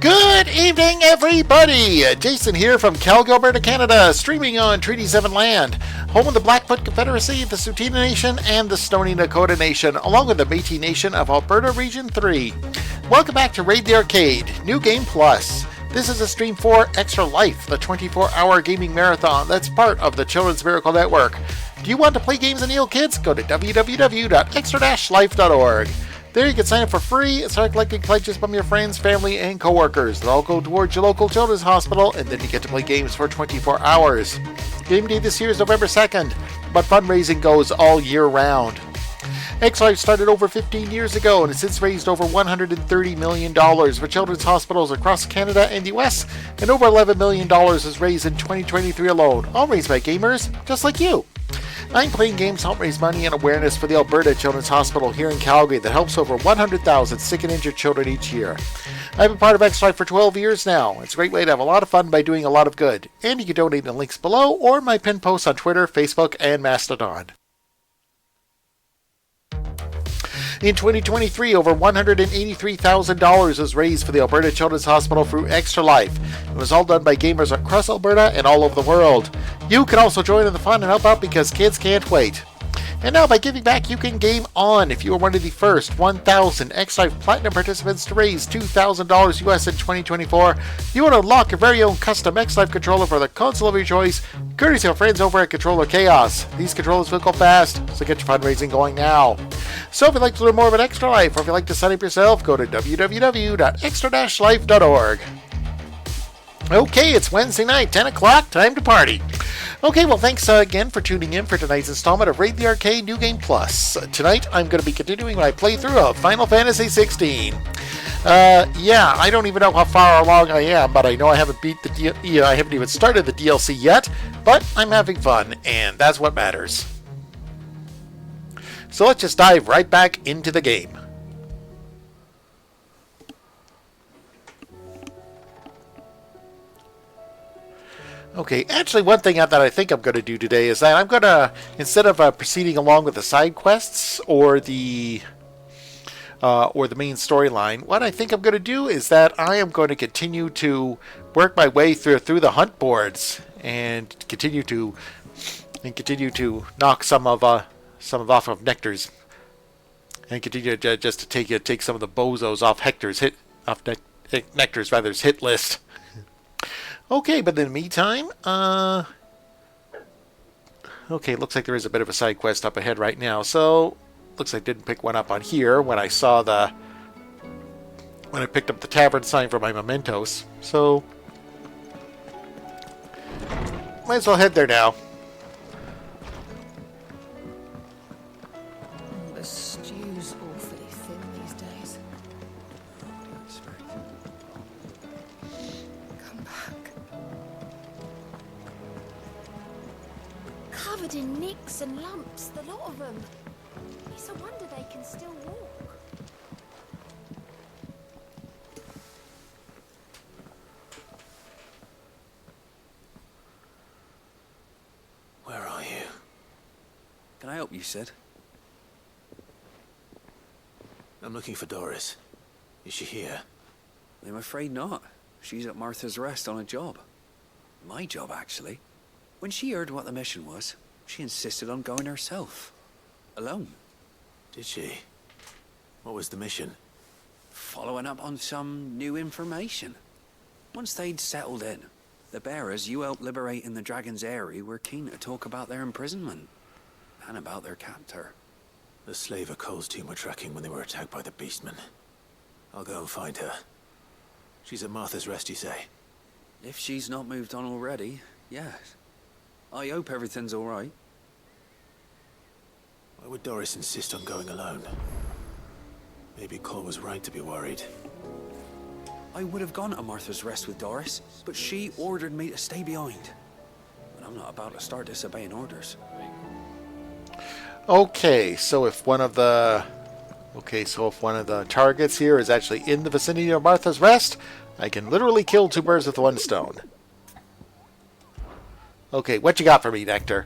Good evening, everybody! Jason here from Calgary, Alberta, Canada, streaming on Treaty 7 land, home of the Blackfoot Confederacy, the Tsuu Nation, and the Stoney Nakoda Nation, along with the Métis Nation of Alberta Region 3. Welcome back to Raid the Arcade, New Game Plus. This is a stream for Extra Life, the 24-hour gaming marathon that's part of the Children's Miracle Network. Do you want to play games and heal kids? Go to www.extra-life.org. There you can sign up for free and start collecting pledges from your friends, family, and coworkers. They'll all go towards your local children's hospital, and then you get to play games for 24 hours. Game day this year is November 2nd, but fundraising goes all year round. X-Life started over 15 years ago and has since raised over $130 million for children's hospitals across Canada and the US, and over $11 million was raised in 2023 alone, all raised by gamers just like you. I'm playing games to help raise money and awareness for the Alberta Children's Hospital here in Calgary that helps over 100,000 sick and injured children each year. I've been part of X-Life for 12 years now. It's a great way to have a lot of fun by doing a lot of good. And you can donate in the links below or my pinned posts on Twitter, Facebook, and Mastodon. In 2023, over $183,000 was raised for the Alberta Children's Hospital through Extra Life. It was all done by gamers across Alberta and all over the world. You can also join in the fun and help out because kids can't wait. And now, by giving back, you can game on if you are one of the first 1,000 X-Life Platinum participants to raise $2,000 US in 2024. You want to unlock your very own custom X-Life controller for the console of your choice, courtesy of friends over at Controller Chaos. These controllers will go fast, so get your fundraising going now. So if you'd like to learn more about Extra Life, or if you'd like to sign up yourself, go to www.extra-life.org. Okay, it's Wednesday night, 10 o'clock, time to party. Okay, well, thanks again for tuning in for tonight's installment of Raid the Arcade New Game Plus. Tonight, I'm going to be continuing my playthrough of Final Fantasy XVI. Yeah, I don't even know how far along I am, but I know I haven't I haven't even started the DLC yet, but I'm having fun, and that's what matters. So let's just dive right back into the game. Okay, actually one thing that I think I'm going to do today is that I'm going to, instead of proceeding along with the side quests or the main storyline, what I think I'm going to do is that I am going to continue to work my way through the hunt boards and continue to knock some off of Nectar's, and continue just to take some of the bozos off Nectar's hit list. Okay, but in the meantime, okay, looks like there is a bit of a side quest up ahead right now. So, looks like I didn't pick one up on here when I picked up the tavern sign for my mementos. So, might as well head there now. The stew's awfully thin these days. Come back. Covered in nicks and lumps, the lot of them. It's a wonder they can still walk. Where are you? Can I help you, Sid? I'm looking for Doris. Is she here? I'm afraid not. She's at Martha's Rest on a job. My job, actually. When she heard what the mission was, she insisted on going herself. Alone. Did she? What was the mission? Following up on some new information. Once they'd settled in, the bearers you helped liberate in the Dragon's Eyrie were keen to talk about their imprisonment. And about their captor. The slaver Cole's team were tracking when they were attacked by the Beastmen. I'll go and find her. She's at Martha's Rest, you say? If she's not moved on already, yes. I hope everything's all right. Why would Doris insist on going alone? Maybe Cole was right to be worried. I would have gone to Martha's Rest with Doris, but she ordered me to stay behind. But I'm not about to start disobeying orders. Okay, so if one of the targets here is actually in the vicinity of Martha's Rest, I can literally kill two birds with one stone. Okay, what you got for me, Nectar?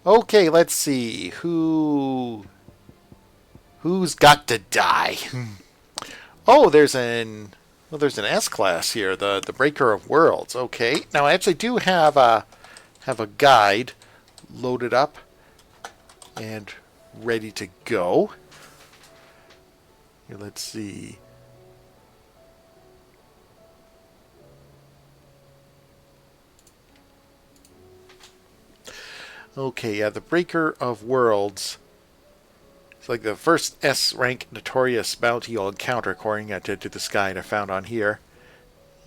Okay, let's see. Who's got to die? Oh, there's an Well, there's an S-class here, the Breaker of Worlds. Okay, now I actually do have a guide loaded up and ready to go. Here, let's see. Okay, yeah, the Breaker of Worlds. It's like the first S-rank notorious bounty you'll encounter according to this guide I found on here.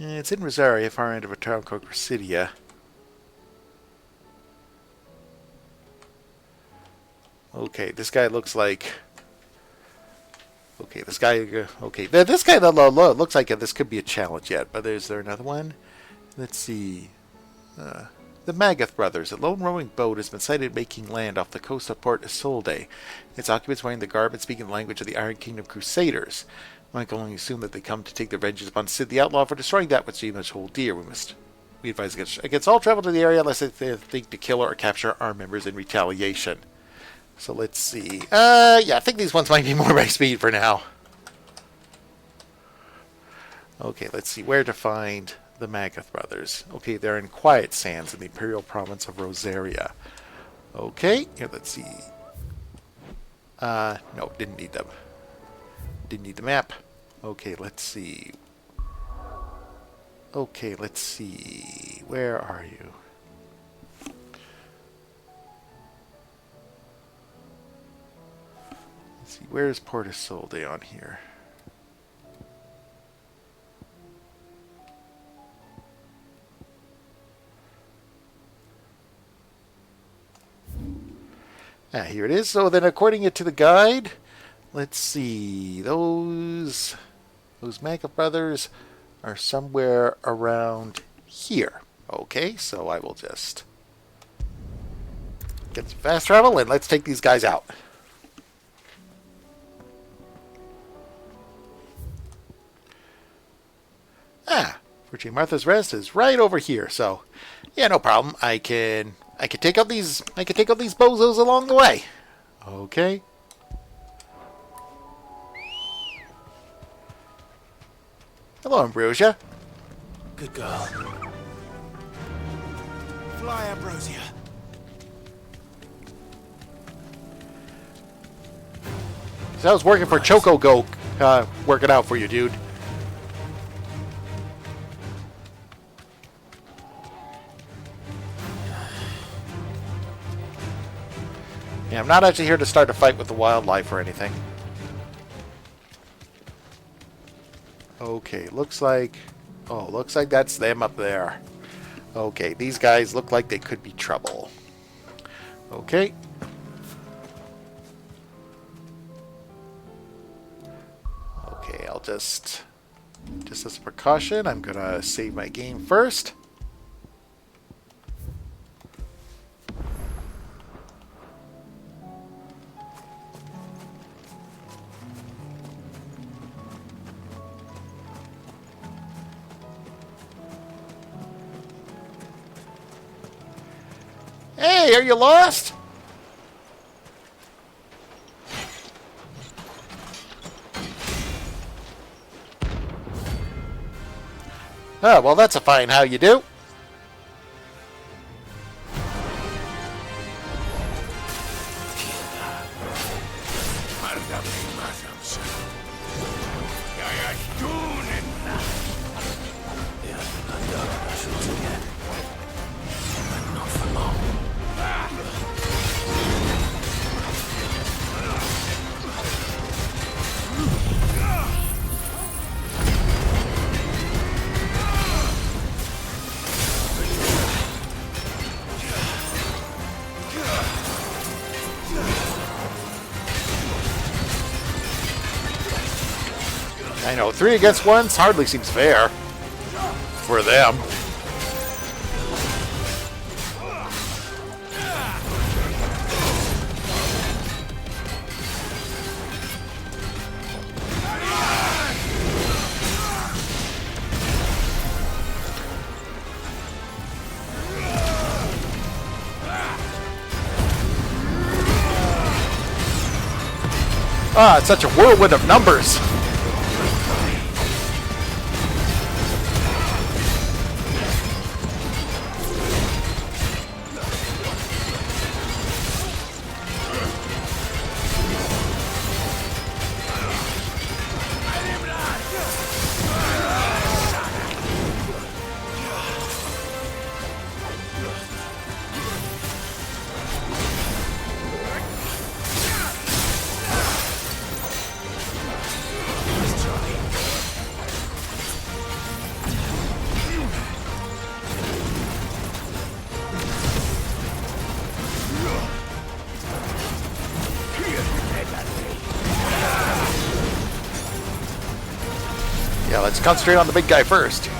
It's in Rosaria, far end of a town called Cressidia. Okay, this guy looks like... Okay, this guy... Okay, this guy looks like this could be a challenge yet, but is there another one? Let's see... The Magath brothers, a lone rowing boat, has been sighted making land off the coast of Port Isolde. Its occupants wearing the garb and speaking the language of the Iron Kingdom Crusaders. One can only assume that they come to take their vengeance upon Sid the Outlaw for destroying that which they must hold dear. We advise against all travel to the area unless they think to kill or capture our members in retaliation. So let's see. Yeah, I think these ones might be more my speed for now. Okay, let's see where to find the Magath brothers. Okay, they're in Quiet Sands in the Imperial Province of Rosaria. Okay, here, let's see. No, didn't need them. Didn't need the map. Okay, let's see. Okay, let's see. Where are you? Let's see, where is Port Isolde on here? Ah, here it is. So then, according to the guide, let's see. Those Magath brothers are somewhere around here. Okay, so I will just get some fast travel and let's take these guys out. Virgin Martha's Rest is right over here. So, yeah, no problem. I can take out these bozos along the way. Okay. Hello, Ambrosia. Good girl. Fly, Ambrosia. So I was working for Choco Go, working out for you, dude. Yeah, I'm not actually here to start a fight with the wildlife or anything. Okay, looks like that's them up there. Okay, these guys look like they could be trouble. Okay. Okay, I'll just as a precaution, I'm gonna save my game first. Hey, are you lost? Oh, well, that's a fine how you do. I know, 3 against 1 hardly seems fair for them. Ah, it's such a whirlwind of numbers. let's concentrate on the big guy first.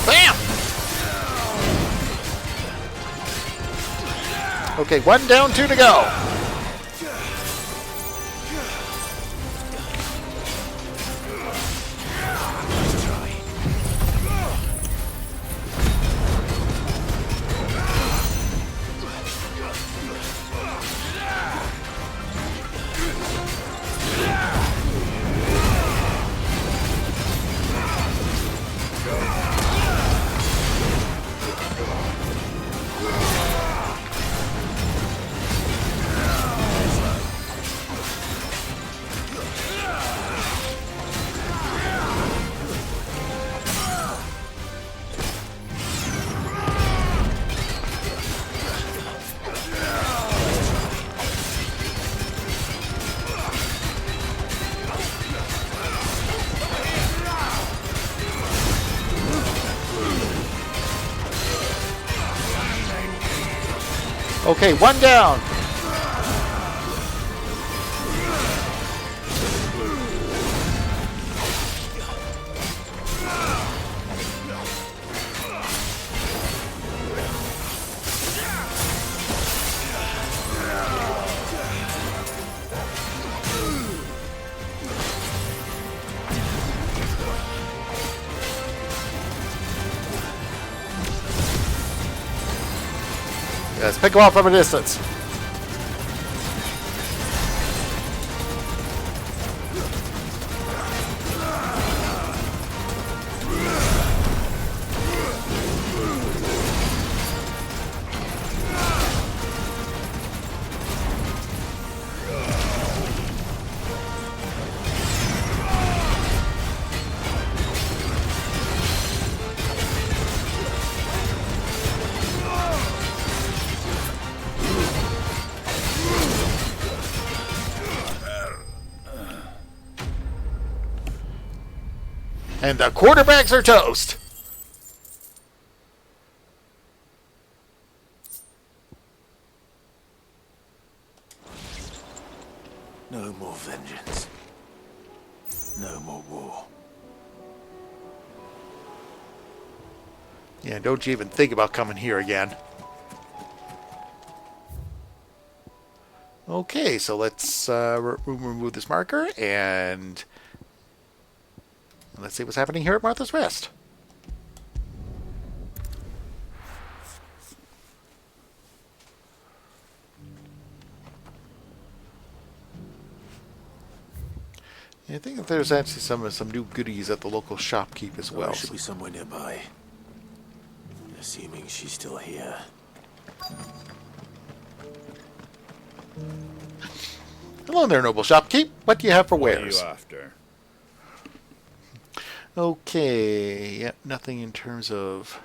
Bam! Okay, 1 down, 2 to go. Okay, 1 down. Let's pick him off from a distance. And the quarterbacks are toast. No more vengeance. No more war. Yeah, don't you even think about coming here again. Okay, so let's remove this marker and let's see what's happening here at Martha's Rest. I think that there's actually some new goodies at the local shopkeep as well. There should be somewhere nearby. Assuming she's still here. Hello there, noble shopkeep. What do you have for wares? What are you after? Okay, yep, nothing in terms of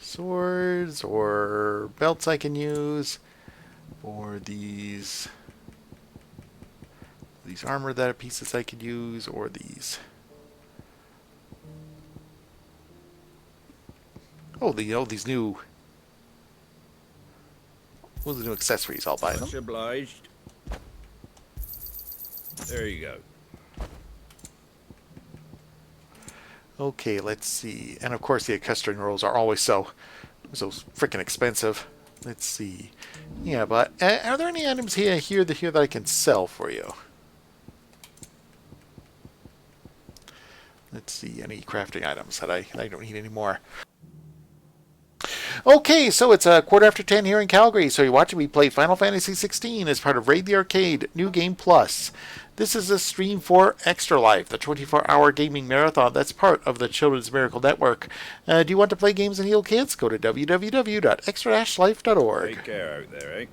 swords or belts I can use, or these armor that pieces I could use, or these. Oh, these new. Well, the new accessories. I'll buy them. Much obliged. There you go. Okay, let's see. And of course, the equestrian rolls are always so freaking expensive. Let's see. Yeah, but are there any items here that I can sell for you? Let's see. Any crafting items that I don't need anymore. Okay, so it's a 10:15 here in Calgary. So you're watching me play Final Fantasy XVI as part of Raid the Arcade New Game Plus. This is a stream for Extra Life, the 24-hour gaming marathon that's part of the Children's Miracle Network. Do you want to play games and heal kids? Go to www.extra-life.org. Take care out there, eh?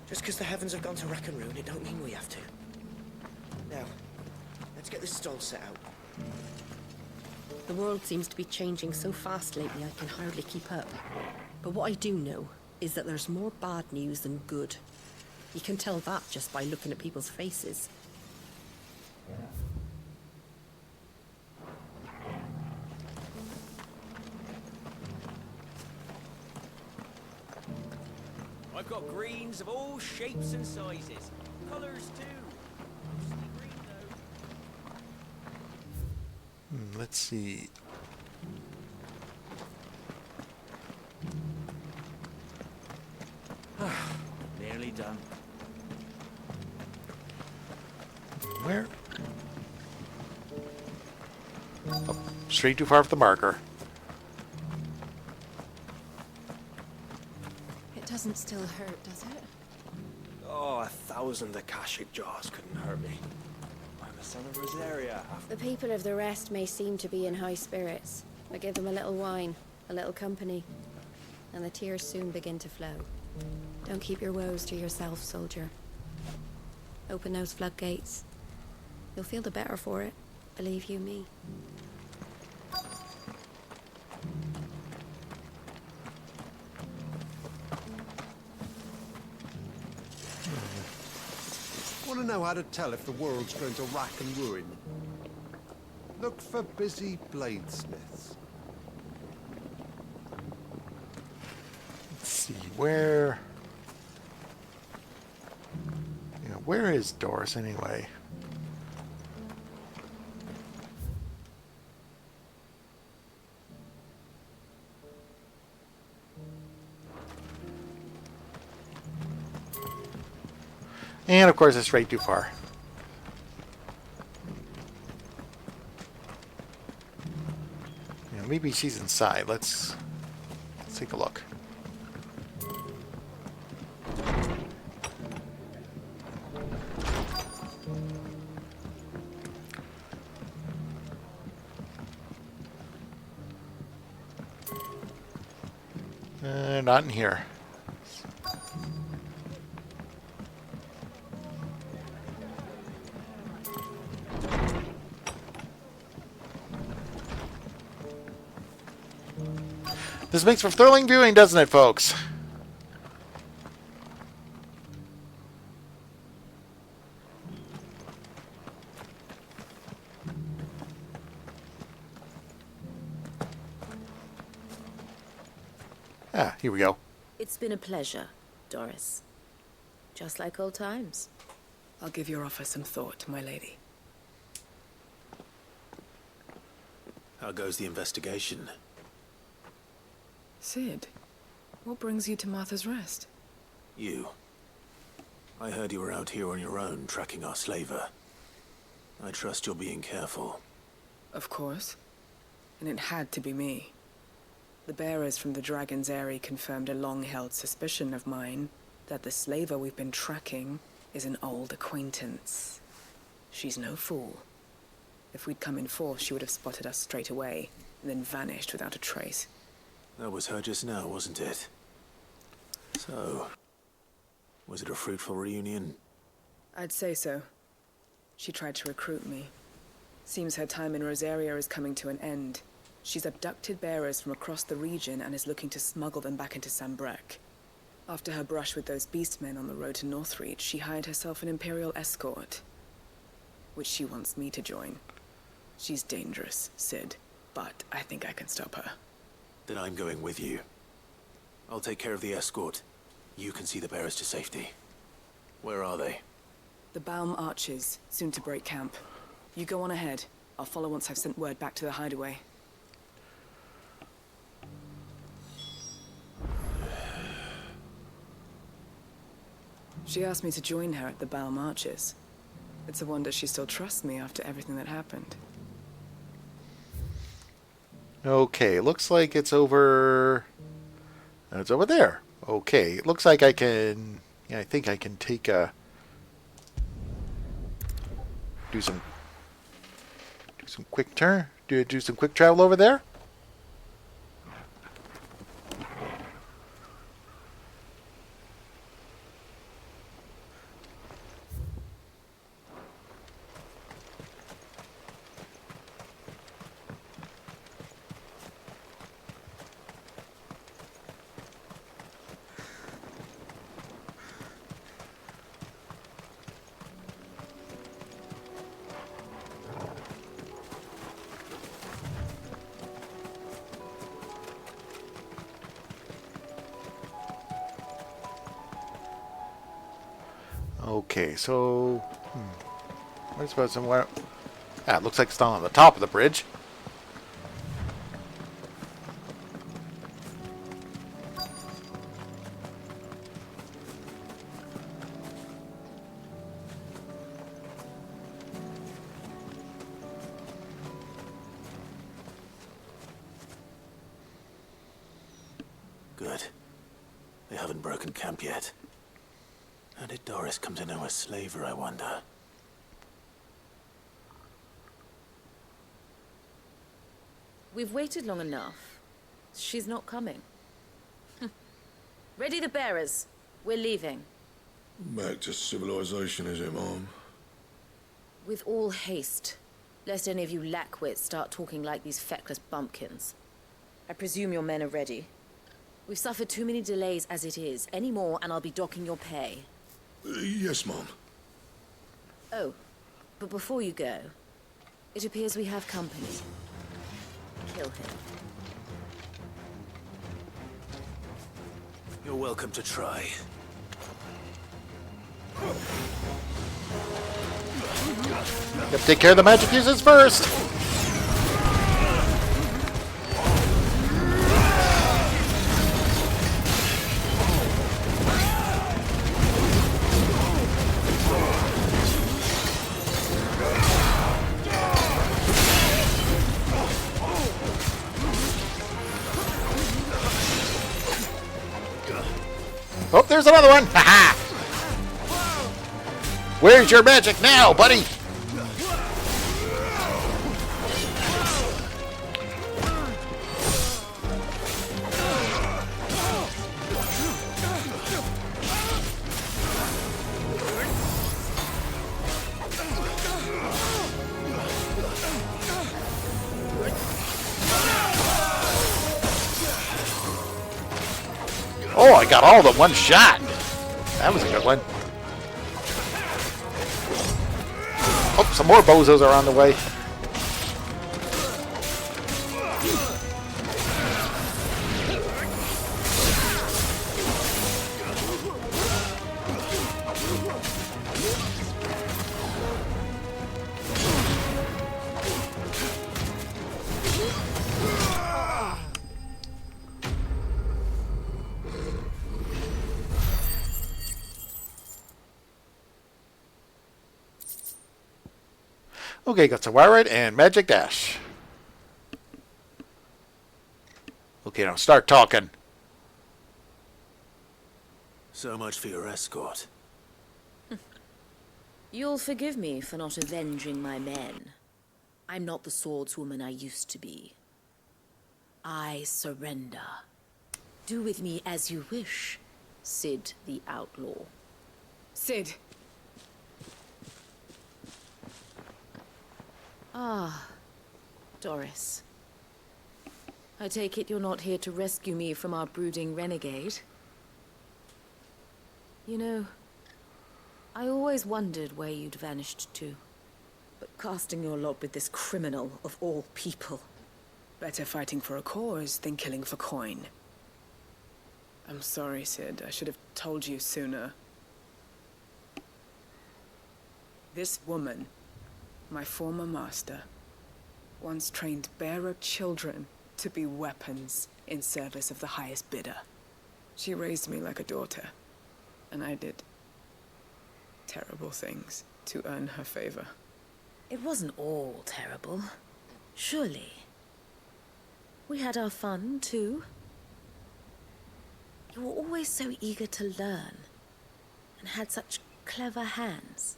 Just because the heavens have gone to rack and ruin, it don't mean we have to. Now, let's get this stall set out. The world seems to be changing so fast lately I can hardly keep up. But what I do know is that there's more bad news than good. You can tell that just by looking at people's faces. I've got greens of all shapes and sizes. Colours too. Mostly green though. Let's see. Nearly done. Where? Oh, straight too far for the marker. It doesn't still hurt, does it? Oh, 1,000 Akashic jars couldn't hurt me. I'm a son of Rosaria. The people of the rest may seem to be in high spirits, but give them a little wine, a little company, and the tears soon begin to flow. Don't keep your woes to yourself, soldier. Open those floodgates. You'll feel the better for it, believe you me. Want to know how to tell if the world's going to rack and ruin? Look for busy bladesmiths. Let's see, where... Yeah, where is Doris anyway? And of course, it's straight too far. Yeah, maybe she's inside. Let's take a look. Not in here. This makes for thrilling viewing, doesn't it, folks? Ah, here we go. It's been a pleasure, Doris. Just like old times. I'll give your offer some thought, my lady. How goes the investigation? Sid, what brings you to Martha's Rest? You. I heard you were out here on your own, tracking our slaver. I trust you're being careful. Of course. And it had to be me. The bearers from the Dragon's Eyrie confirmed a long-held suspicion of mine that the slaver we've been tracking is an old acquaintance. She's no fool. If we'd come in force, she would have spotted us straight away, and then vanished without a trace. That was her just now, wasn't it? So, was it a fruitful reunion? I'd say so. She tried to recruit me. Seems her time in Rosaria is coming to an end. She's abducted bearers from across the region and is looking to smuggle them back into Sambrec. After her brush with those beastmen on the road to Northreach, she hired herself an Imperial escort, which she wants me to join. She's dangerous, Sid, but I think I can stop her. Then I'm going with you. I'll take care of the escort. You can see the bearers to safety. Where are they? The Balm Archers, soon to break camp. You go on ahead. I'll follow once I've sent word back to the hideaway. She asked me to join her at the Balm Archers. It's a wonder she still trusts me after everything that happened. Okay, looks like it's over... It's over there. Okay, it looks like I can... Yeah, I think I can take a... Do some quick turn. Do some quick travel over there. Okay, so... Where's about somewhere? Ah, it looks like it's down on the top of the bridge. Good. They haven't broken camp yet. How did Doris come to know a slaver, I wonder? We've waited long enough. She's not coming. Ready the bearers. We're leaving. Back to civilization, is it, Mom? With all haste. Lest any of you lackwits start talking like these feckless bumpkins. I presume your men are ready. We've suffered too many delays as it is. Any more and I'll be docking your pay. Yes, Mom. Oh, but before you go, it appears we have company. Kill him. You're welcome to try. Gotta take care of the magic users first! Oh, there's another one! Ha-ha! Where's your magic now, buddy? Oh, I got all the one shot. That was a good one. Oh, some more bozos are on the way. Okay, got some wire and magic dash. Okay, now start talking. So much for your escort. You'll forgive me for not avenging my men. I'm not the swordswoman I used to be. I surrender. Do with me as you wish, Sid the Outlaw. Sid. Ah, Doris. I take it you're not here to rescue me from our brooding renegade. You know, I always wondered where you'd vanished to. But casting your lot with this criminal of all people. Better fighting for a cause than killing for coin. I'm sorry, Sid. I should have told you sooner. This woman, my former master, once trained bearer children to be weapons in service of the highest bidder. She raised me like a daughter, and I did terrible things to earn her favor. It wasn't all terrible, surely. We had our fun, too. You were always so eager to learn, and had such clever hands.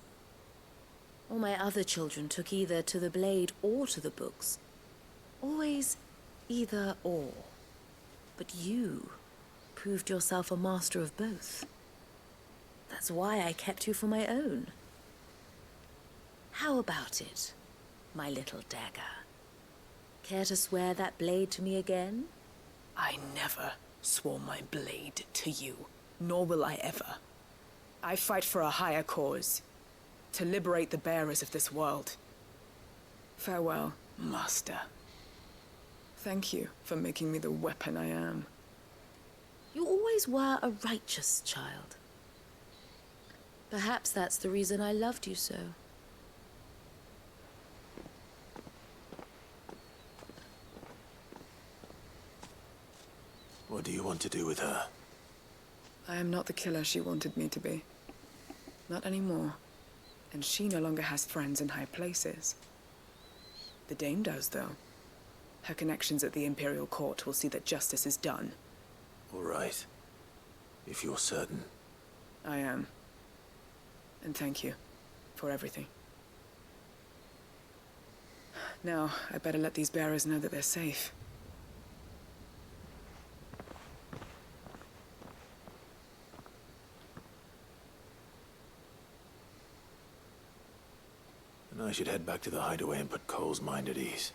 All my other children took either to the blade or to the books. Always either or. But you proved yourself a master of both. That's why I kept you for my own. How about it, my little dagger? Care to swear that blade to me again? I never swore my blade to you, nor will I ever. I fight for a higher cause. To liberate the bearers of this world. Farewell, Master. Thank you for making me the weapon I am. You always were a righteous child. Perhaps that's the reason I loved you so. What do you want to do with her? I am not the killer she wanted me to be. Not anymore. And she no longer has friends in high places. The Dame does, though. Her connections at the Imperial Court will see that justice is done. All right. If you're certain. I am. And thank you for everything. Now, I better let these bearers know that they're safe. And I should head back to the hideaway and put Cole's mind at ease.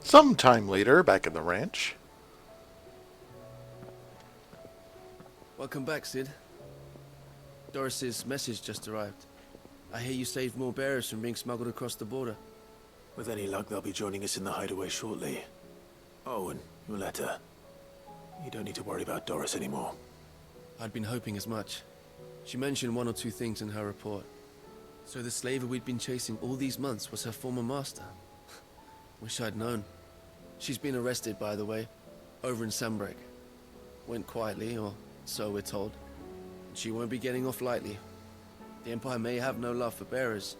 Sometime later, back in the ranch. Welcome back, Sid. Doris's message just arrived. I hear you saved more bearers from being smuggled across the border. With any luck, they'll be joining us in the hideaway shortly. Oh, and your letter. You don't need to worry about Doris anymore. I'd been hoping as much. She mentioned one or two things in her report. So the slaver we'd been chasing all these months was her former master. Wish I'd known. She's been arrested, by the way, over in Sunbreak. Went quietly, or so we're told. And she won't be getting off lightly. The Empire may have no love for bearers,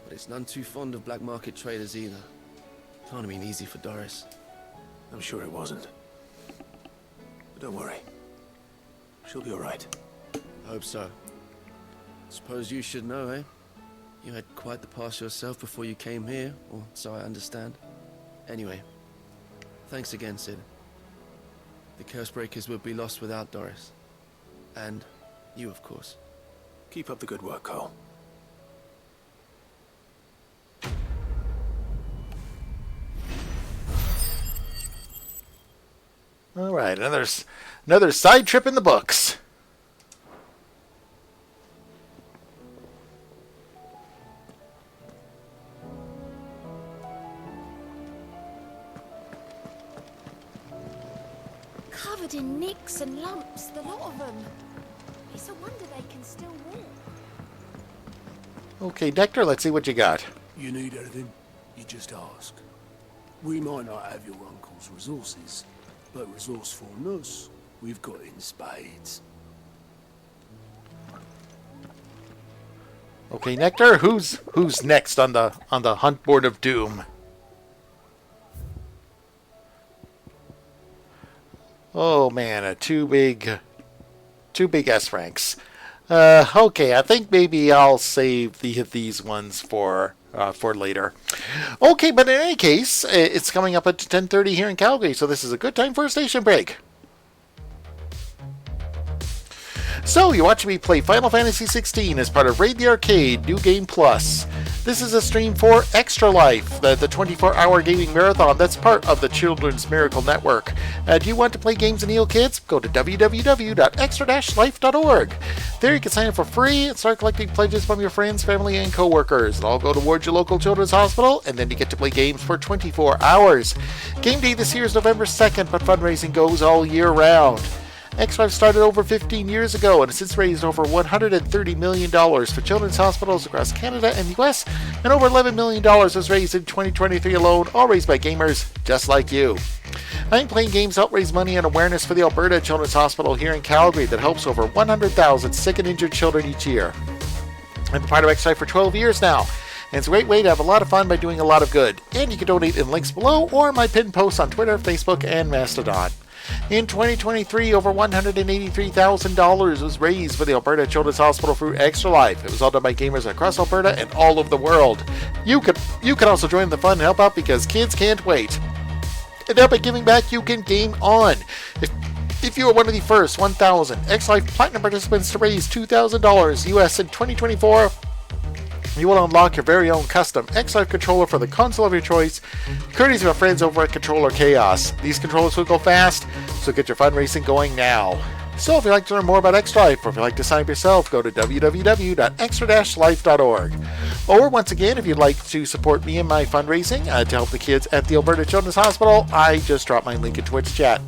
but it's none too fond of black market traders either. Can't have been easy for Doris. I'm sure it wasn't. But don't worry. She'll be all right. Hope so. Suppose you should know, eh? You had quite the past yourself before you came here, or so I understand. Anyway, thanks again, Sid. The Cursebreakers would be lost without Doris. And you, of course. Keep up the good work, Cole. All right, another side trip in the books. Covered in nicks and lumps, the lot of them. It's a wonder they can still walk. Okay, Nectar, let's see what you got. You need anything, you just ask. We might not have your uncle's resources, but resourcefulness, we've got in spades. Okay, Nectar, who's next on the hunt board of doom? Oh man, two big S ranks. Okay, I think maybe I'll save these ones for later. Okay, but in any case, it's coming up at 10:30 here in Calgary, so this is a good time for a station break. So, you're watching me play Final Fantasy XVI as part of Raid the Arcade New Game Plus. This is a stream for Extra Life, the 24-hour gaming marathon that's part of the Children's Miracle Network. Do you want to play games and heal kids? Go to www.extra-life.org. There you can sign up for free and start collecting pledges from your friends, family, and coworkers. It'll all go towards your local children's hospital, and then you get to play games for 24 hours. Game day this year is November 2nd, but fundraising goes all year round. X-Life started over 15 years ago and has since raised over $130 million for children's hospitals across Canada and the US, and over $11 million was raised in 2023 alone, all raised by gamers just like you. I'm playing games help raise money and awareness for the Alberta Children's Hospital here in Calgary that helps over 100,000 sick and injured children each year. I've been part of X-Life for 12 years now, and it's a great way to have a lot of fun by doing a lot of good. And you can donate in links below or my pinned posts on Twitter, Facebook, and Mastodon. In 2023, over $183,000 was raised for the Alberta Children's Hospital through Extra Life. It was all done by gamers across Alberta and all over the world. You can also join the fun and help out because kids can't wait. And now by giving back, you can game on. If you are one of the first 1,000 X-Life Platinum participants to raise $2,000 US in 2024, you will unlock your very own custom X-Life controller for the console of your choice, courtesy of our friends over at Controller Chaos. These controllers will go fast, so get your fundraising going now. So if you'd like to learn more about Extra Life, or if you'd like to sign up yourself, go to www.extra-life.org. Or once again, if you'd like to support me in my fundraising to help the kids at the Alberta Children's Hospital, I just dropped my link in Twitch chat.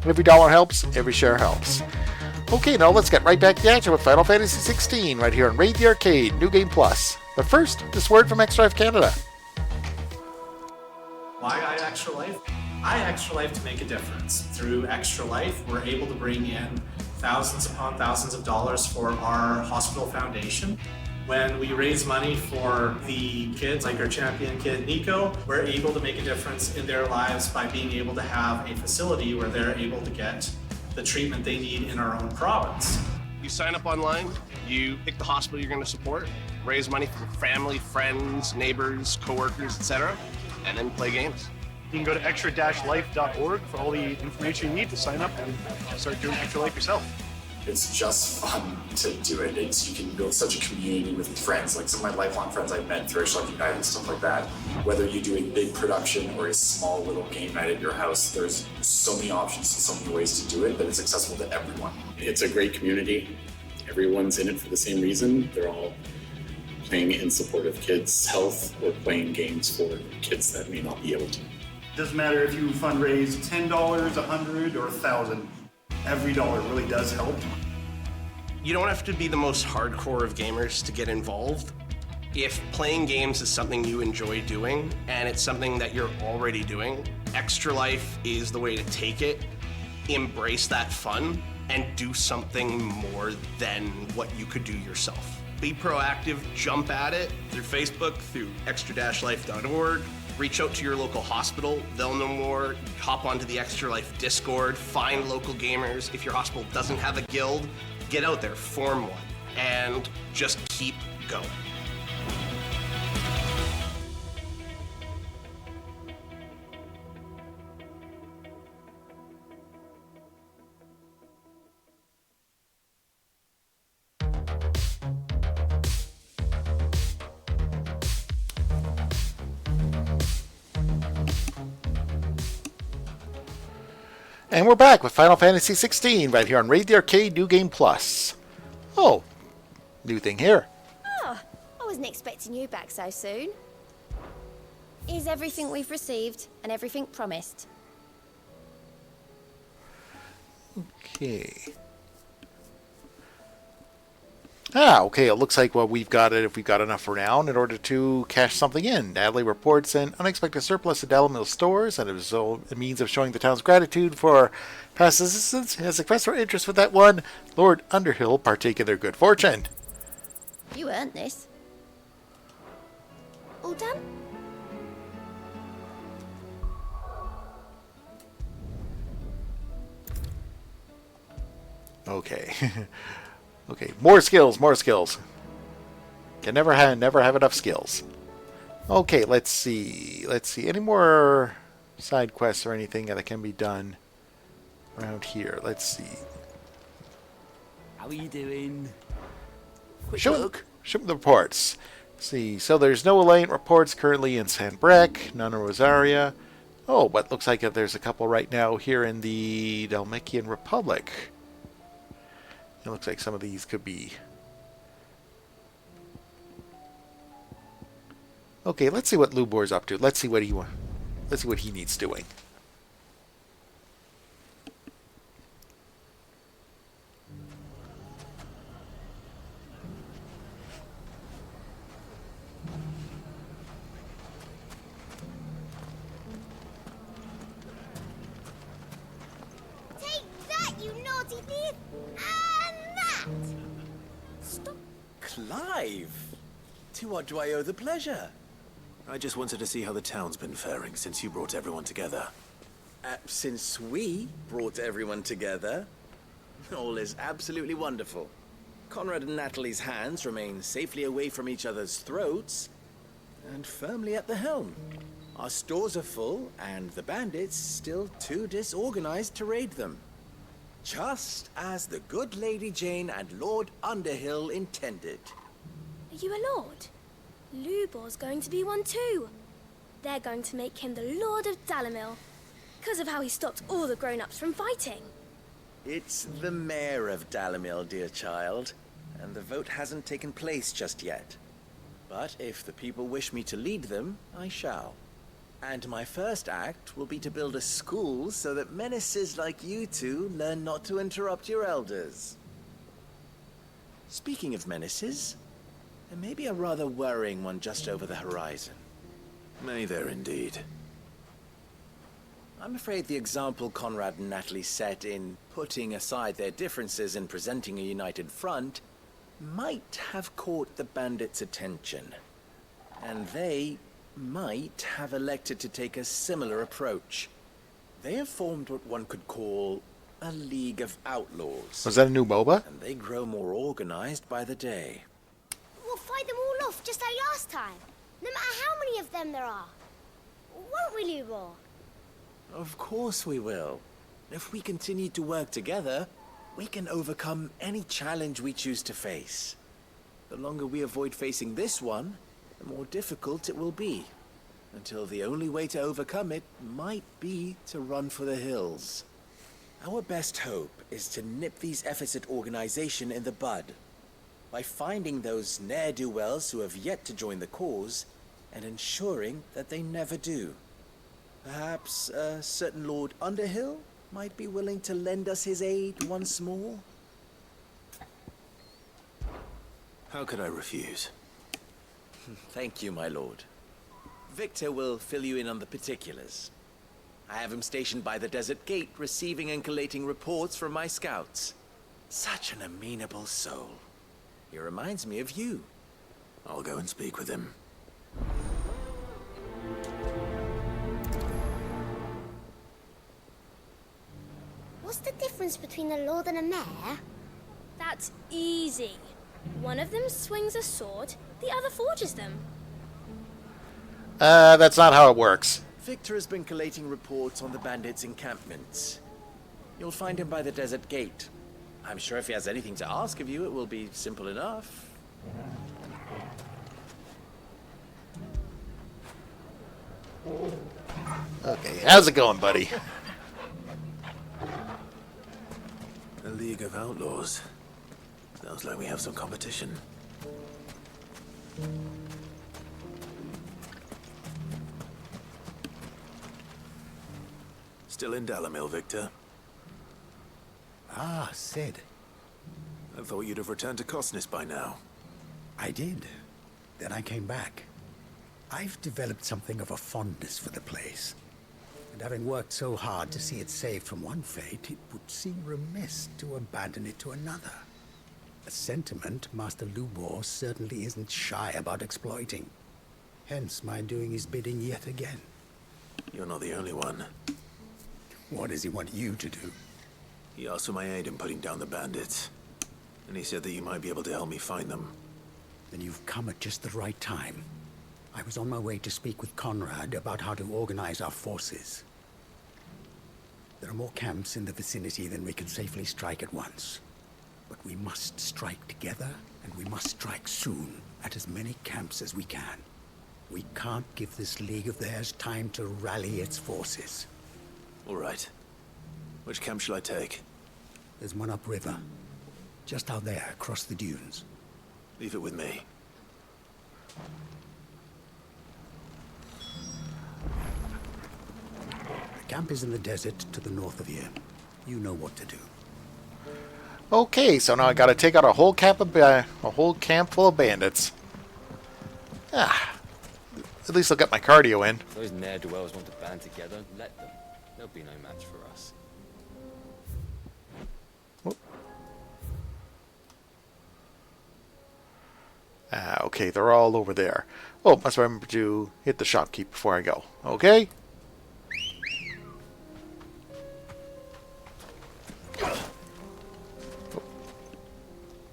Every dollar helps, every share helps. Okay, now let's get right back to the action with Final Fantasy XVI right here on Raid the Arcade, New Game Plus. But first, this word from Extra Life Canada. Why I Extra Life? I Extra Life to make a difference. Through Extra Life, we're able to bring in thousands upon thousands of dollars for our hospital foundation. When we raise money for the kids, like our champion kid Nico, we're able to make a difference in their lives by being able to have a facility where they're able to get the treatment they need in our own province. You sign up online, you pick the hospital you're going to support, raise money for family, friends, neighbors, coworkers, etc., and then play games. You can go to extra-life.org for all the information you need to sign up and start doing Extra Life yourself. It's just fun to do it. You can build such a community with friends. Like some of my lifelong friends I've met through Extra Life United and stuff like that. Whether you do a big production or a small little game night at your house, there's so many options and so many ways to do it that it's accessible to everyone. It's a great community. Everyone's in it for the same reason. They're all playing in support of kids' health or playing games for kids that may not be able to. Doesn't matter if you fundraise $10, $100, or $1,000. Every dollar really does help. You don't have to be the most hardcore of gamers to get involved. If playing games is something you enjoy doing, and it's something that you're already doing, Extra Life is the way to take it, embrace that fun, and do something more than what you could do yourself. Be proactive, jump at it through Facebook, through extra-life.org. Reach out to your local hospital, they'll know more. Hop onto the Extra Life Discord, find local gamers. If your hospital doesn't have a guild, get out there, form one, and just keep going. And we're back with Final Fantasy XVI right here on Raid the Arcade New Game Plus. Oh, new thing here. Oh, I wasn't expecting you back so soon. Is everything we've received and everything promised? Okay. Okay, it looks like we've got it if we've got enough renown in order to cash something in. Natalie reports an unexpected surplus at Dalamil stores, and it was a means of showing the town's gratitude for past assistance. Has expressed her interest with that one. Lord Underhill partake in their good fortune. You earned this. All done? Okay. Okay, more skills, more skills. Can never have enough skills. Okay, let's see. Any more side quests or anything that can be done around here? Let's see. How are you doing? Show the reports. Let's see, so there's no Elaine reports currently in San Brec, none in Rosaria. Oh, but looks like there's a couple right now here in the Dalmatian Republic. It looks like some of these could be... Okay, let's see what Lubor's up to. Let's see what he needs doing. Take that, you naughty thief! Stop. Clive! To what do I owe the pleasure? I just wanted to see how the town's been faring since you brought everyone together. Since we brought everyone together, all is absolutely wonderful. Conrad and Natalie's hands remain safely away from each other's throats and firmly at the helm. Our stores are full, and the bandits still too disorganized to raid them. Just as the good Lady Jane and Lord Underhill intended. Are you a lord? Lubor's going to be one too. They're going to make him the Lord of Dalamil, because of how he stopped all the grown-ups from fighting. It's the mayor of Dalamil, dear child, and the vote hasn't taken place just yet. But if the people wish me to lead them, I shall. And my first act will be to build a school so that menaces like you two learn not to interrupt your elders. Speaking of menaces, there may be a rather worrying one just over the horizon. May there indeed. I'm afraid the example Conrad and Natalie set in putting aside their differences and presenting a united front might have caught the bandits' attention. And they might have elected to take a similar approach. They have formed what one could call a League of Outlaws. Was that a new MOBA? And they grow more organized by the day. We'll fight them all off just like last time, no matter how many of them there are. Won't we, Lubor? Of course we will. If we continue to work together, we can overcome any challenge we choose to face. The longer we avoid facing this one, the more difficult it will be. Until the only way to overcome it might be to run for the hills. Our best hope is to nip these efforts at organization in the bud. By finding those ne'er-do-wells who have yet to join the cause, and ensuring that they never do. Perhaps a certain Lord Underhill might be willing to lend us his aid once more? How could I refuse? Thank you, my lord. Victor will fill you in on the particulars. I have him stationed by the desert gate, receiving and collating reports from my scouts. Such an amenable soul. He reminds me of you. I'll go and speak with him. What's the difference between a lord and a mayor? That's easy. One of them swings a sword, the other forges them. That's not how it works. Victor has been collating reports on the bandits' encampments. You'll find him by the desert gate. I'm sure if he has anything to ask of you, it will be simple enough. Okay, how's it going, buddy? A League of Outlaws. Sounds like we have some competition. Still in Dalamil, Victor? Ah, Sid. I thought you'd have returned to Cosnus by now. I did. Then I came back. I've developed something of a fondness for the place. And having worked so hard to see it saved from one fate, it would seem remiss to abandon it to another. A sentiment Master Lubor certainly isn't shy about exploiting. Hence my doing his bidding yet again. You're not the only one. What does he want you to do? He asked for my aid in putting down the bandits. And he said that you might be able to help me find them. Then you've come at just the right time. I was on my way to speak with Conrad about how to organize our forces. There are more camps in the vicinity than we can safely strike at once. But we must strike together, and we must strike soon at as many camps as we can. We can't give this league of theirs time to rally its forces. All right. Which camp shall I take? There's one upriver. Just out there, across the dunes. Leave it with me. The camp is in the desert to the north of here. You know what to do. Okay, so now I gotta take out a whole camp full of bandits. Ah, at least I'll get my cardio in. If those ne'er-do-wells want to band together, let them. They'll be no match for us. Okay, they're all over there. Oh, must remember to hit the shopkeep before I go. Okay?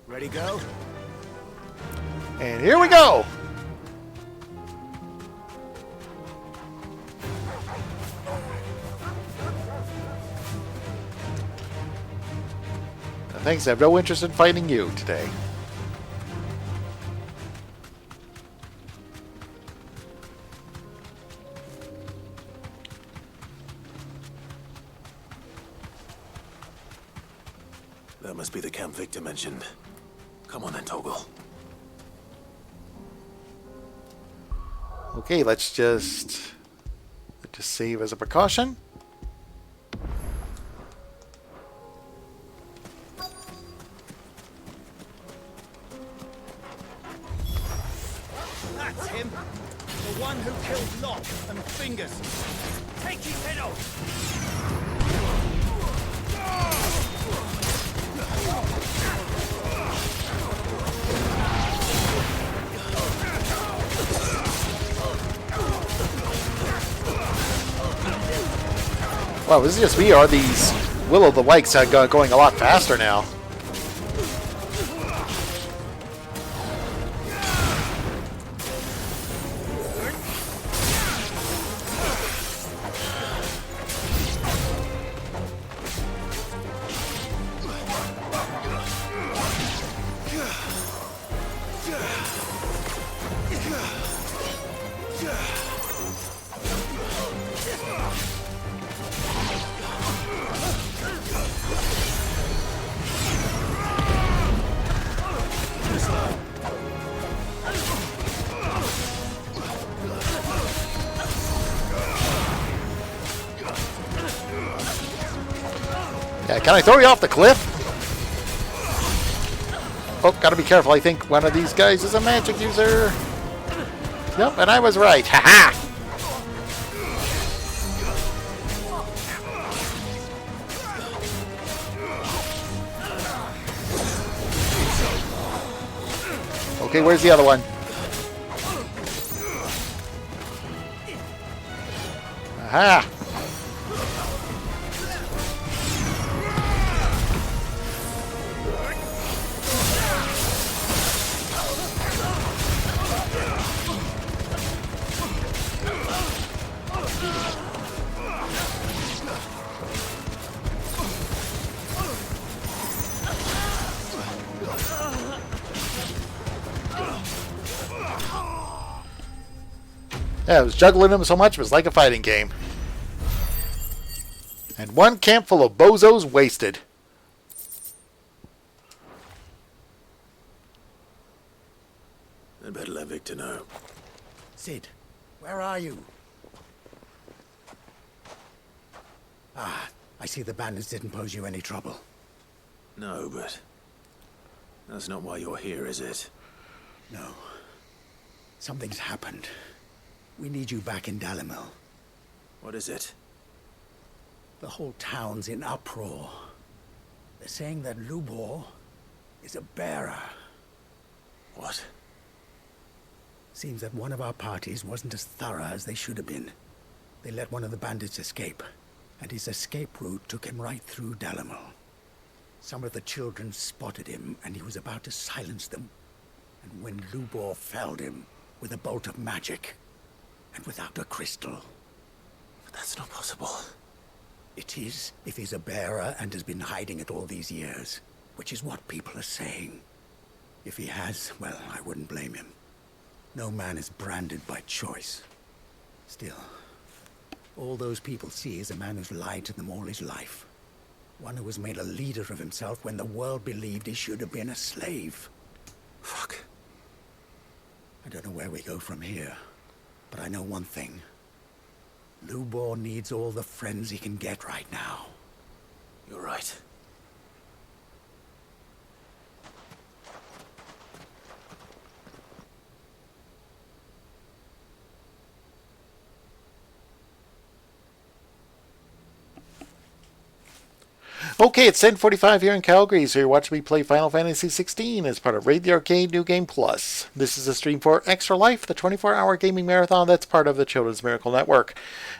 Ready, go? And here we go! Thanks, I have no interest in fighting you today. That must be the camp Victor mentioned. Come on then, Toggle. Okay, let's just save as a precaution. That's him. The one who killed Locke and Fingers. Take his head off. Wow, this is just me, or are these Will o' the Wisps going a lot faster now? Yeah, can I throw you off the cliff? Oh, gotta be careful. I think one of these guys is a magic user. Yep, and I was right. Haha! Okay, where's the other one? Aha! Yeah, I was juggling them so much it was like a fighting game. And one camp full of bozos wasted. I'd better let Victor know. Sid, where are you? Ah, I see the bandits didn't pose you any trouble. No, but that's not why you're here, is it? No. Something's happened. We need you back in Dalimil. What is it? The whole town's in uproar. They're saying that Lubor is a bearer. What? Seems that one of our parties wasn't as thorough as they should have been. They let one of the bandits escape, and his escape route took him right through Dalimil. Some of the children spotted him, and he was about to silence them. And when Lubor felled him with a bolt of magic, and without a crystal. But that's not possible. It is, if he's a bearer and has been hiding it all these years, which is what people are saying. If he has, well, I wouldn't blame him. No man is branded by choice. Still, all those people see is a man who's lied to them all his life. One who was made a leader of himself when the world believed he should have been a slave. Fuck. I don't know where we go from here. But I know one thing. Lubor needs all the friends he can get right now. You're right. Okay, it's 10:45 here in Calgary, so you're watching me play Final Fantasy XVI as part of Raid the Arcade New Game Plus. This is a stream for Extra Life, the 24-hour gaming marathon that's part of the Children's Miracle Network.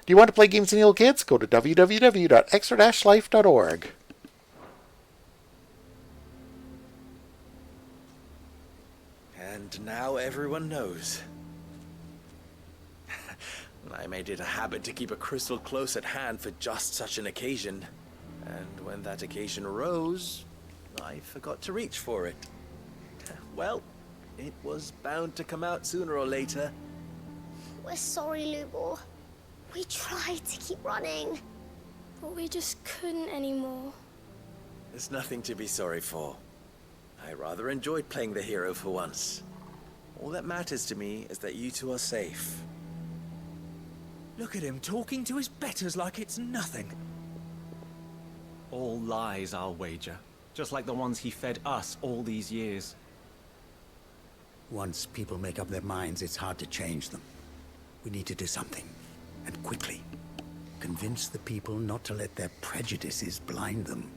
Do you want to play games and heal kids? Go to www.extra-life.org. And now everyone knows. I made it a habit to keep a crystal close at hand for just such an occasion. And when that occasion arose, I forgot to reach for it. Well, it was bound to come out sooner or later. We're sorry, Lubor. We tried to keep running, but we just couldn't anymore. There's nothing to be sorry for. I rather enjoyed playing the hero for once. All that matters to me is that you two are safe. Look at him talking to his betters like it's nothing. All lies, I'll wager. Just like the ones he fed us all these years. Once people make up their minds, it's hard to change them. We need to do something, and quickly. Convince the people not to let their prejudices blind them.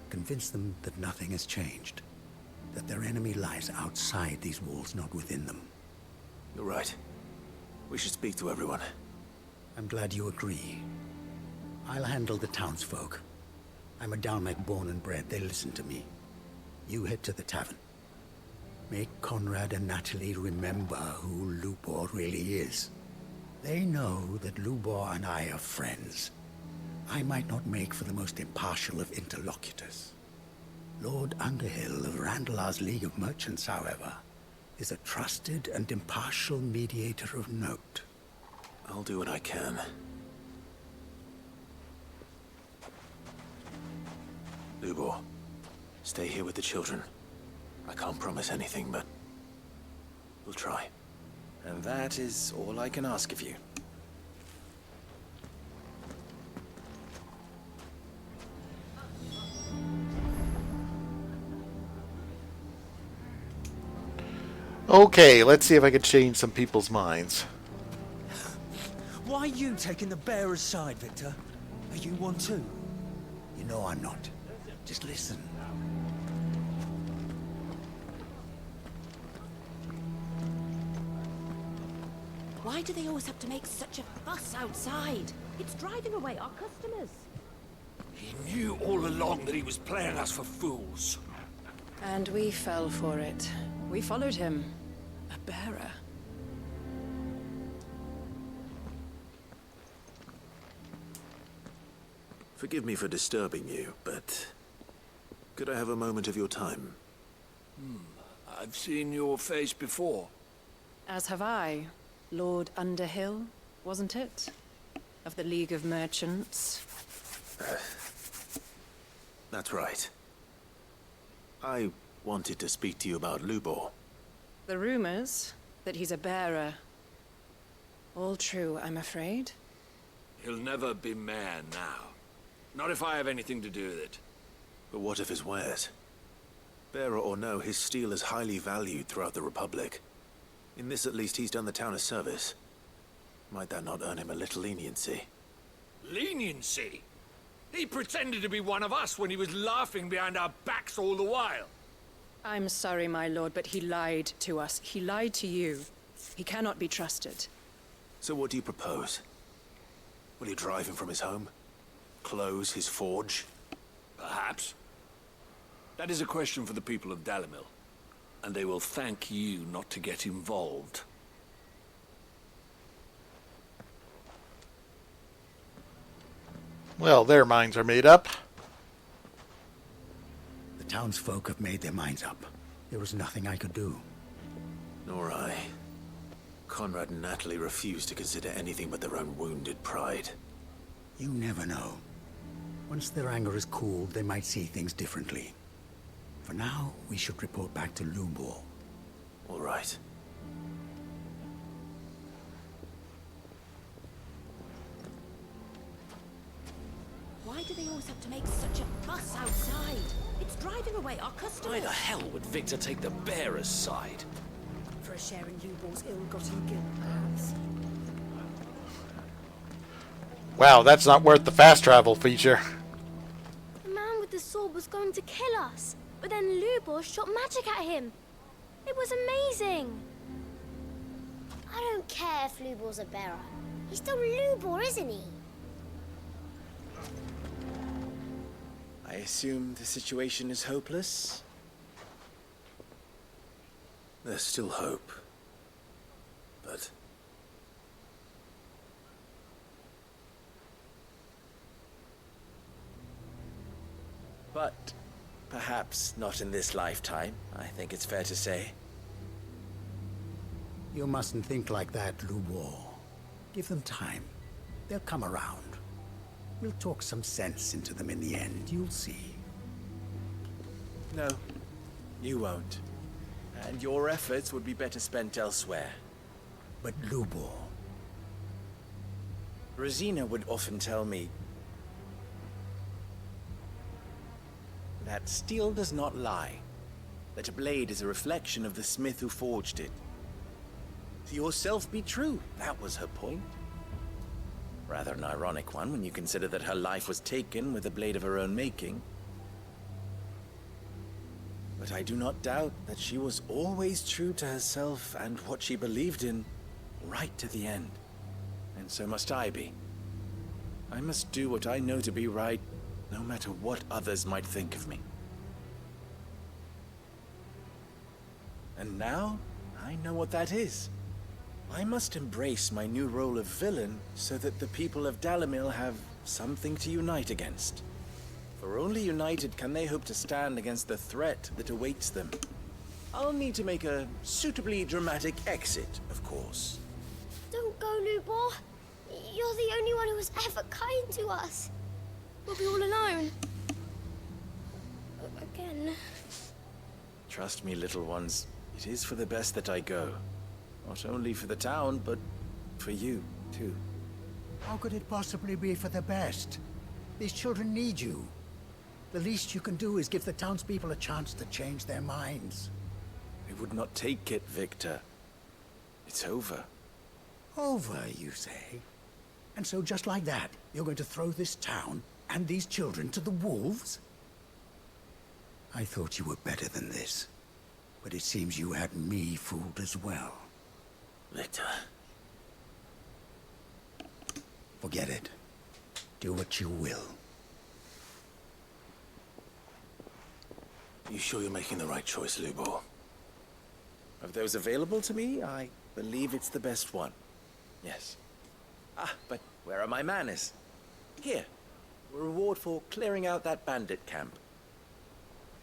Convince them that nothing has changed. That their enemy lies outside these walls, not within them. You're right. We should speak to everyone. I'm glad you agree. I'll handle the townsfolk. I'm a Dalmek born and bred. They listen to me. You head to the tavern. Make Conrad and Natalie remember who Lubor really is. They know that Lubor and I are friends. I might not make for the most impartial of interlocutors. Lord Underhill of Randalar's League of Merchants, however, is a trusted and impartial mediator of note. I'll do what I can. Lubor, stay here with the children. I can't promise anything, but we'll try. And that is all I can ask of you. Okay, let's see if I can change some people's minds. Why are you taking the bearer's side, Victor? Are you one too? You know I'm not. Just listen. Why do they always have to make such a fuss outside? It's driving away our customers. He knew all along that he was playing us for fools. And we fell for it. We followed him. A bearer. Forgive me for disturbing you, but could I have a moment of your time? I've seen your face before. As have I. Lord Underhill, wasn't it? Of the League of Merchants. That's right. I wanted to speak to you about Lubor. The rumors that he's a bearer. All true, I'm afraid. He'll never be mayor now. Not if I have anything to do with it. But what of his wares? Bearer or no, his steel is highly valued throughout the Republic. In this at least he's done the town a service. Might that not earn him a little leniency? Leniency? He pretended to be one of us when he was laughing behind our backs all the while. I'm sorry, my lord, but he lied to us. He lied to you. He cannot be trusted. So what do you propose? Will you drive him from his home? Close his forge? Perhaps. That is a question for the people of Dalimil. And they will thank you not to get involved. Well, their minds are made up. The townsfolk have made their minds up. There was nothing I could do. Nor I. Conrad and Natalie refuse to consider anything but their own wounded pride. You never know. Once their anger is cooled, they might see things differently. For now, we should report back to Lubor. All right. Why do they always have to make such a fuss outside? It's driving away our customers. Why the hell would Victor take the bearer's side? For a share in Lubor's ill-gotten guild, perhaps. Wow, that's not worth the fast travel feature. The man with the sword was going to kill us, but then Lubor shot magic at him. It was amazing. I don't care if Lubor's a bearer. He's still Lubor, isn't he? I assume the situation is hopeless? There's still hope. But perhaps not in this lifetime, I think it's fair to say. You mustn't think like that, Lubor. Give them time. They'll come around. We'll talk some sense into them in the end, you'll see. No, you won't. And your efforts would be better spent elsewhere. But Lubor... Rosina would often tell me that steel does not lie, that a blade is a reflection of the smith who forged it. To yourself be true, that was her point. Rather an ironic one when you consider that her life was taken with a blade of her own making. But I do not doubt that she was always true to herself and what she believed in, right to the end. And so must I be. I must do what I know to be right, no matter what others might think of me. And now, I know what that is. I must embrace my new role of villain so that the people of Dalimil have something to unite against. For only united can they hope to stand against the threat that awaits them. I'll need to make a suitably dramatic exit, of course. Don't go, Lubor. You're the only one who was ever kind to us. We'll be all alone. Again. Trust me, little ones. It is for the best that I go. Not only for the town, but for you, too. How could it possibly be for the best? These children need you. The least you can do is give the townspeople a chance to change their minds. I would not take it, Victor. It's over. Over, you say? And so just like that, you're going to throw this town and these children to the wolves? I thought you were better than this. But it seems you had me fooled as well. Victor. Forget it. Do what you will. You sure you're making the right choice, Lubor? Of those available to me, I believe it's the best one. Yes. Ah, but where are my manners? Here. A reward for clearing out that bandit camp.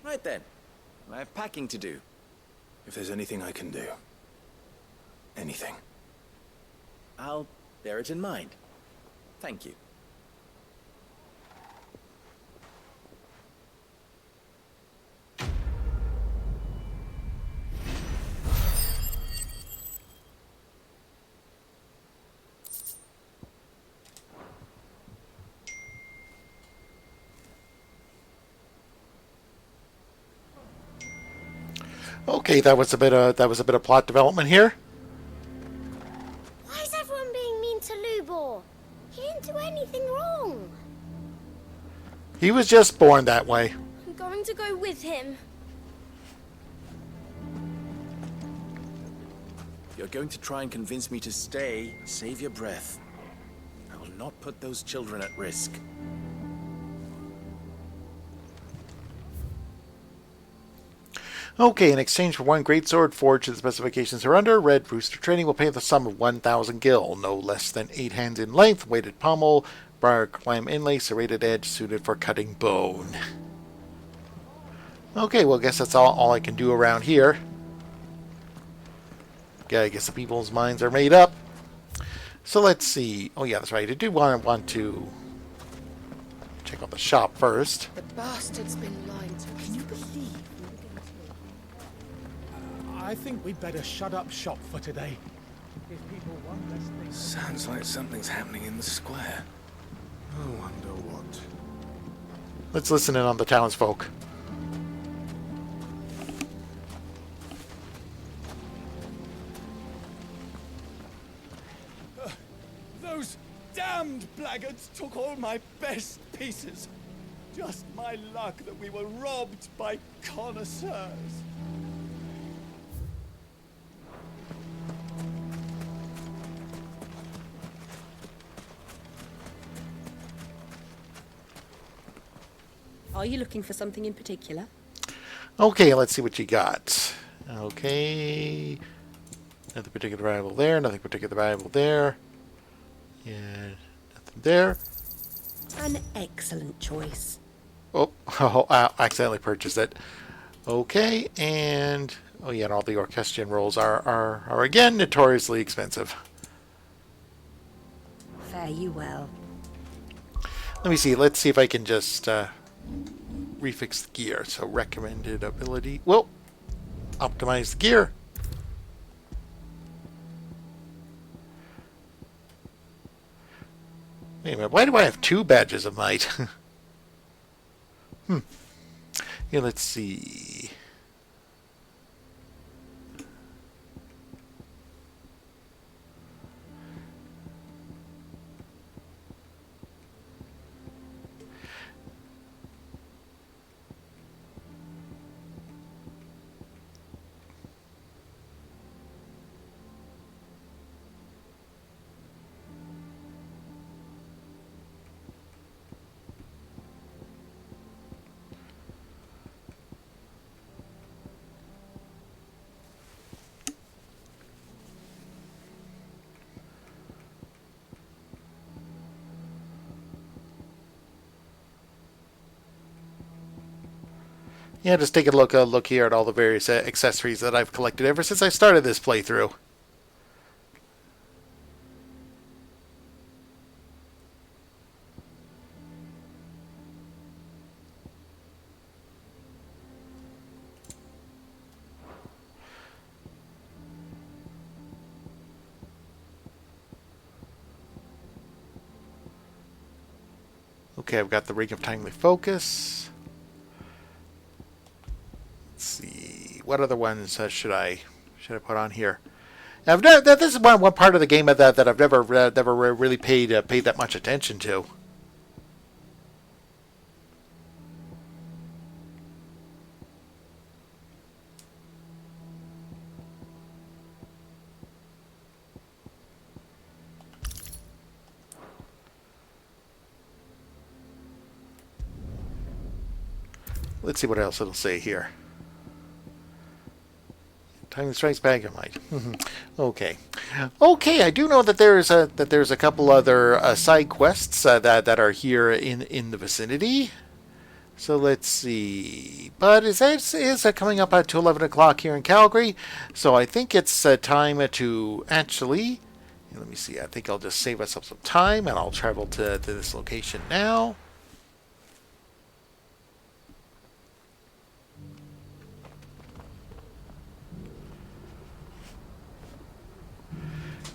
Right then. I have packing to do. If there's anything I can do. Anything. I'll bear it in mind. Thank you. Okay, that was a bit of plot development here. Why is everyone being mean to Lubor? He didn't do anything wrong. He was just born that way. I'm going to go with him. You're going to try and convince me to stay, save your breath. I will not put those children at risk. Okay, in exchange for one great sword forged to the specifications hereunder, Red Rooster Trading will pay the sum of 1,000 gil, no less than 8 hands in length, weighted pommel, briar clam inlay, serrated edge, suited for cutting bone. Okay, well, I guess that's all I can do around here. Yeah, I guess the people's minds are made up. So let's see. Oh yeah, that's right. I do want to check out the shop first. The bastard's been lying to us. Can you believe? I think we'd better shut up shop for today. If people want less things... Sounds like something's happening in the square. I wonder what. Let's listen in on the townsfolk. Those damned blackguards took all my best pieces. Just my luck that we were robbed by connoisseurs. Are you looking for something in particular? Okay, let's see what you got. Okay. Nothing particular valuable there. Nothing particular valuable there. Yeah, nothing there. An excellent choice. Oh, I accidentally purchased it. Okay, and... Oh yeah, and all the Orchestrion rolls are again notoriously expensive. Fare you well. Let me see. Let's see if I can just refix the gear. So recommended ability. Well, optimize the gear. Wait a minute, why do I have 2 badges of might? Yeah, let's see. Yeah, just take a look here at all the various accessories that I've collected ever since I started this playthrough. Okay, I've got the Ring of Timely Focus. Let's see, what other ones should I put on here? This is one part of the game that I've never really paid that much attention to. Let's see what else it'll say here. Time strikes back at might. Okay. Okay, I do know that there's a couple other side quests that are here in the vicinity. So let's see. But it is coming up to 11 o'clock here in Calgary. So I think it's time to actually... Let me see. I think I'll just save us up some time and I'll travel to this location now.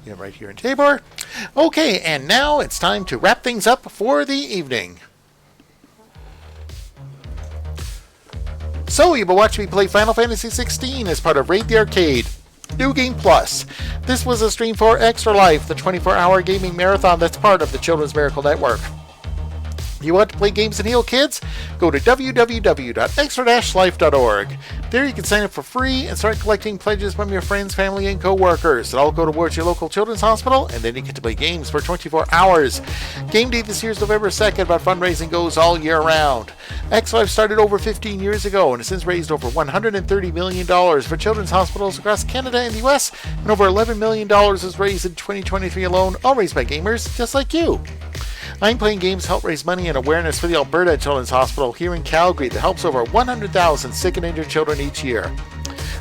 Yeah, right here in Tabor. Okay, and now it's time to wrap things up for the evening. So, you've been watching me play Final Fantasy XVI as part of Raid the Arcade, New Game Plus. This was a stream for Extra Life, the 24-hour gaming marathon that's part of the Children's Miracle Network. You want to play games and heal kids? Go to www.extra-life.org. There you can sign up for free and start collecting pledges from your friends, family, and co-workers. That all go towards your local children's hospital, and then you get to play games for 24 hours. Game day this year is November 2nd, but fundraising goes all year round. Extra Life started over 15 years ago and has since raised over $130 million for children's hospitals across Canada and the US, and over $11 million was raised in 2023 alone, all raised by gamers just like you. I'm Playing Games help raise money and awareness for the Alberta Children's Hospital here in Calgary that helps over 100,000 sick and injured children each year.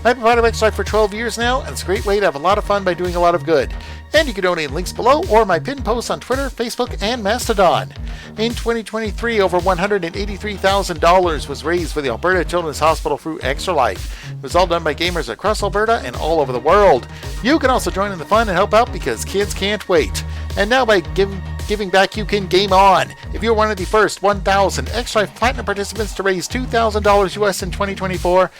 I've been part of Extra Life for 12 years now, and it's a great way to have a lot of fun by doing a lot of good. And you can donate in links below or my pinned posts on Twitter, Facebook, and Mastodon. In 2023, over $183,000 was raised for the Alberta Children's Hospital through Extra Life. It was all done by gamers across Alberta and all over the world. You can also join in the fun and help out because kids can't wait. And now by giving back, you can game on. If you're one of the first 1,000 Extra Life Platinum participants to raise $2,000 US in 2024,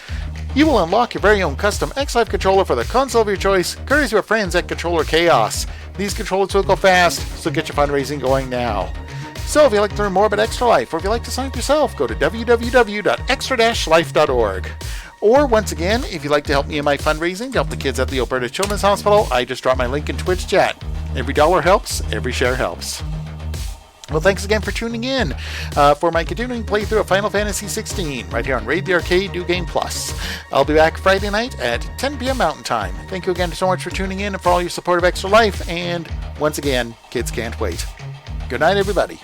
you will unlock your very own custom X-Life controller for the console of your choice, courtesy of friends at Controller Chaos. These controllers will go fast, so get your fundraising going now. So if you'd like to learn more about Extra Life, or if you'd like to sign up yourself, go to www.extra-life.org. Or, once again, if you'd like to help me in my fundraising to help the kids at the Alberta Children's Hospital, I just dropped my link in Twitch chat. Every dollar helps, every share helps. Well, thanks again for tuning in for my continuing playthrough of Final Fantasy XVI, right here on Raid the Arcade New Game Plus. I'll be back Friday night at 10 p.m. Mountain Time. Thank you again so much for tuning in and for all your support of Extra Life, and once again, kids can't wait. Good night, everybody.